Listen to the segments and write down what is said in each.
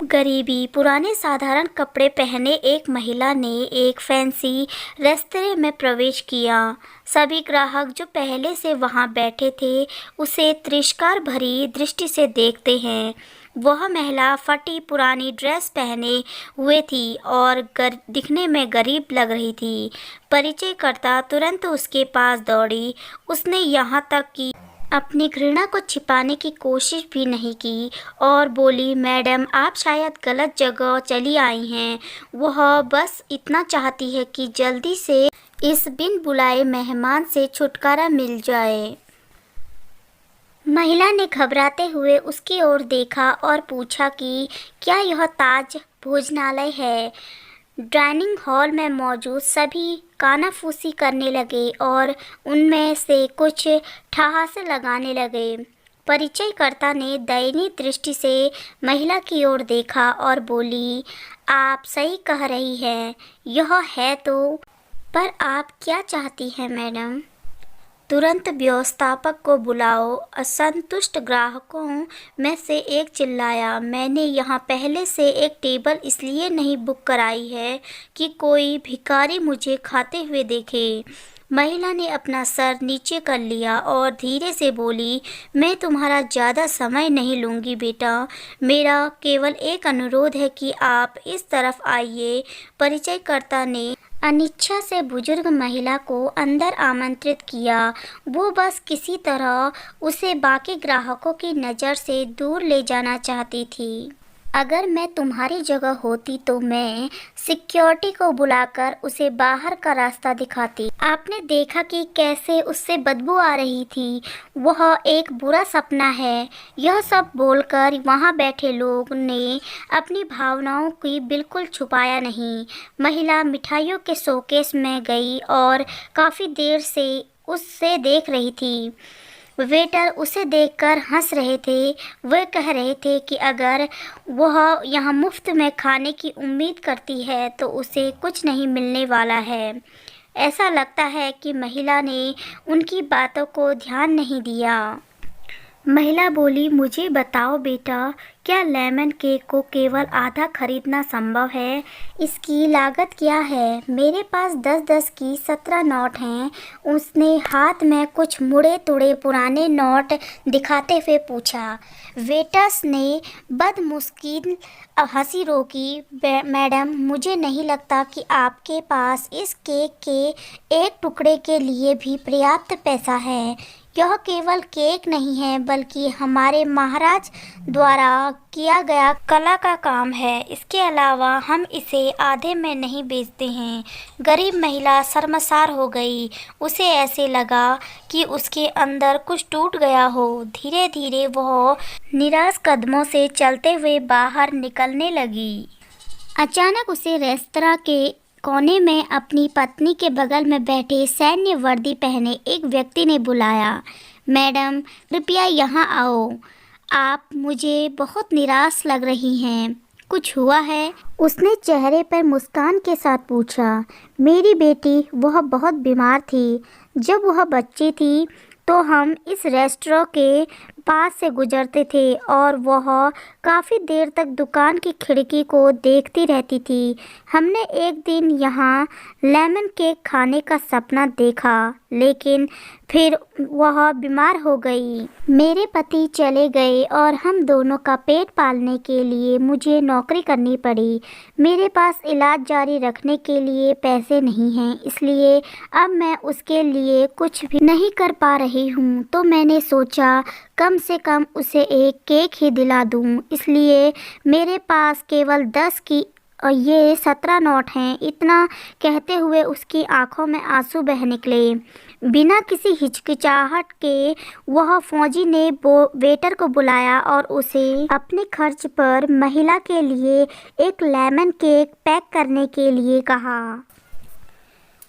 गरीबी। पुराने साधारण कपड़े पहने एक महिला ने एक फैंसी रेस्तरां में प्रवेश किया। सभी ग्राहक जो पहले से वहां बैठे थे उसे तिरस्कार भरी दृष्टि से देखते हैं। वह महिला फटी पुरानी ड्रेस पहने हुए थी और दिखने में गरीब लग रही थी। परिचयकर्ता तुरंत उसके पास दौड़ी। उसने यहाँ तक कि अपनी घृणा को छिपाने की कोशिश भी नहीं की और बोली, मैडम आप शायद गलत जगह चली आई हैं। वह बस इतना चाहती है कि जल्दी से इस बिन बुलाए मेहमान से छुटकारा मिल जाए। महिला ने घबराते हुए उसकी ओर देखा और पूछा कि क्या यह ताज भोजनालय है। डाइनिंग हॉल में मौजूद सभी कानाफूसी करने लगे और उनमें से कुछ ठहासे लगाने लगे। परिचयकर्ता ने दयनीय दृष्टि से महिला की ओर देखा और बोली, आप सही कह रही हैं, यह है तो, पर आप क्या चाहती हैं मैडम? तुरंत व्यवस्थापक को बुलाओ। असंतुष्ट ग्राहकों में से एक चिल्लाया, मैंने यहाँ पहले से एक टेबल इसलिए नहीं बुक कराई है कि कोई भिखारी मुझे खाते हुए देखे। महिला ने अपना सर नीचे कर लिया और धीरे से बोली, मैं तुम्हारा ज़्यादा समय नहीं लूँगी बेटा। मेरा केवल एक अनुरोध है कि आप इस तरफ आइए। परिचयकर्ता ने अनिच्छा से बुजुर्ग महिला को अंदर आमंत्रित किया। वो बस किसी तरह उसे बाकी ग्राहकों की नज़र से दूर ले जाना चाहती थी। अगर मैं तुम्हारी जगह होती तो मैं सिक्योरिटी को बुलाकर उसे बाहर का रास्ता दिखाती। आपने देखा कि कैसे उससे बदबू आ रही थी। वह एक बुरा सपना है। यह सब बोलकर वहां बैठे लोग ने अपनी भावनाओं की बिल्कुल छुपाया नहीं। महिला मिठाइयों के शोकेस में गई और काफ़ी देर से उससे देख रही थी। वेटर उसे देखकर हंस रहे थे। वे कह रहे थे कि अगर वह यहाँ मुफ्त में खाने की उम्मीद करती है तो उसे कुछ नहीं मिलने वाला है। ऐसा लगता है कि महिला ने उनकी बातों को ध्यान नहीं दिया। महिला बोली, मुझे बताओ बेटा, क्या लेमन केक को केवल आधा खरीदना संभव है? इसकी लागत क्या है? मेरे पास 10-10 की 17 नोट हैं। उसने हाथ में कुछ मुड़े तुड़े पुराने नोट दिखाते हुए पूछा। वेटर्स ने बदमुस्किन हंसी रोकी। मैडम, मुझे नहीं लगता कि आपके पास इस केक के एक टुकड़े के लिए भी पर्याप्त पैसा है। यह केवल केक नहीं है बल्कि हमारे महाराज द्वारा किया गया कला का काम है। इसके अलावा हम इसे आधे में नहीं बेचते हैं। गरीब महिला शर्मसार हो गई। उसे ऐसे लगा कि उसके अंदर कुछ टूट गया हो। धीरे धीरे वह निराश कदमों से चलते हुए बाहर निकलने लगी। अचानक उसे रेस्तरां के कोने में अपनी पत्नी के बगल में बैठे सैन्य वर्दी पहने एक व्यक्ति ने बुलाया। मैडम, कृपया यहाँ आओ। आप मुझे बहुत निराश लग रही हैं। कुछ हुआ है? उसने चेहरे पर मुस्कान के साथ पूछा। मेरी बेटी, वह बहुत बीमार थी। जब वह बच्ची थी तो हम इस रेस्टोरेंट के पास से गुजरते थे और वह काफ़ी देर तक दुकान की खिड़की को देखती रहती थी। हमने एक दिन यहाँ लेमन केक खाने का सपना देखा, लेकिन फिर वह बीमार हो गई। मेरे पति चले गए और हम दोनों का पेट पालने के लिए मुझे नौकरी करनी पड़ी। मेरे पास इलाज जारी रखने के लिए पैसे नहीं हैं, इसलिए अब मैं उसके लिए कुछ भी नहीं कर पा रही हूँ। तो मैंने सोचा कम से कम उसे एक केक ही दिला दूँ, इसलिए मेरे पास केवल 10 की ये 17 नोट हैं। इतना कहते हुए उसकी आंखों में आंसू बह निकले। बिना किसी हिचकिचाहट के वह फौजी ने वेटर को बुलाया और उसे अपने खर्च पर महिला के लिए एक लेमन केक पैक करने के लिए कहा।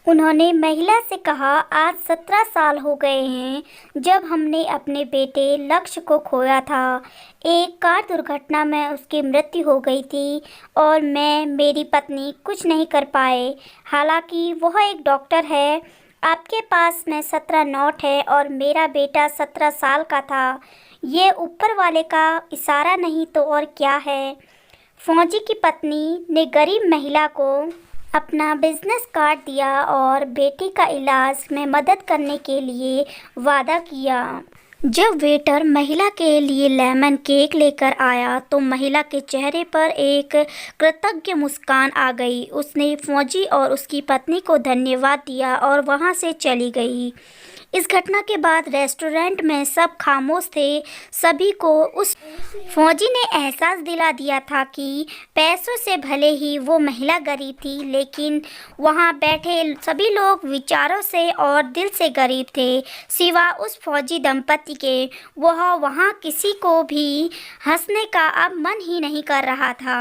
उन्होंने महिला से कहा, आज 17 साल हो गए हैं जब हमने अपने बेटे लक्ष्य को खोया था। एक कार दुर्घटना में उसकी मृत्यु हो गई थी और मैं, मेरी पत्नी कुछ नहीं कर पाए। हालांकि वह एक डॉक्टर है। आपके पास में 17 नोट है और मेरा बेटा 17 साल का था। ये ऊपर वाले का इशारा नहीं तो और क्या है? फौजी की पत्नी ने गरीब महिला को अपना बिजनेस कार्ड दिया और बेटी का इलाज में मदद करने के लिए वादा किया। जब वेटर महिला के लिए लेमन केक लेकर आया तो महिला के चेहरे पर एक कृतज्ञ मुस्कान आ गई। उसने फौजी और उसकी पत्नी को धन्यवाद दिया और वहां से चली गई। इस घटना के बाद रेस्टोरेंट में सब खामोश थे। सभी को उस फौजी ने एहसास दिला दिया था कि पैसों से भले ही वो महिला गरीब थी, लेकिन वहाँ बैठे सभी लोग विचारों से और दिल से गरीब थे, सिवा उस फौजी दंपति के। वह वहाँ किसी को भी हंसने का अब मन ही नहीं कर रहा था।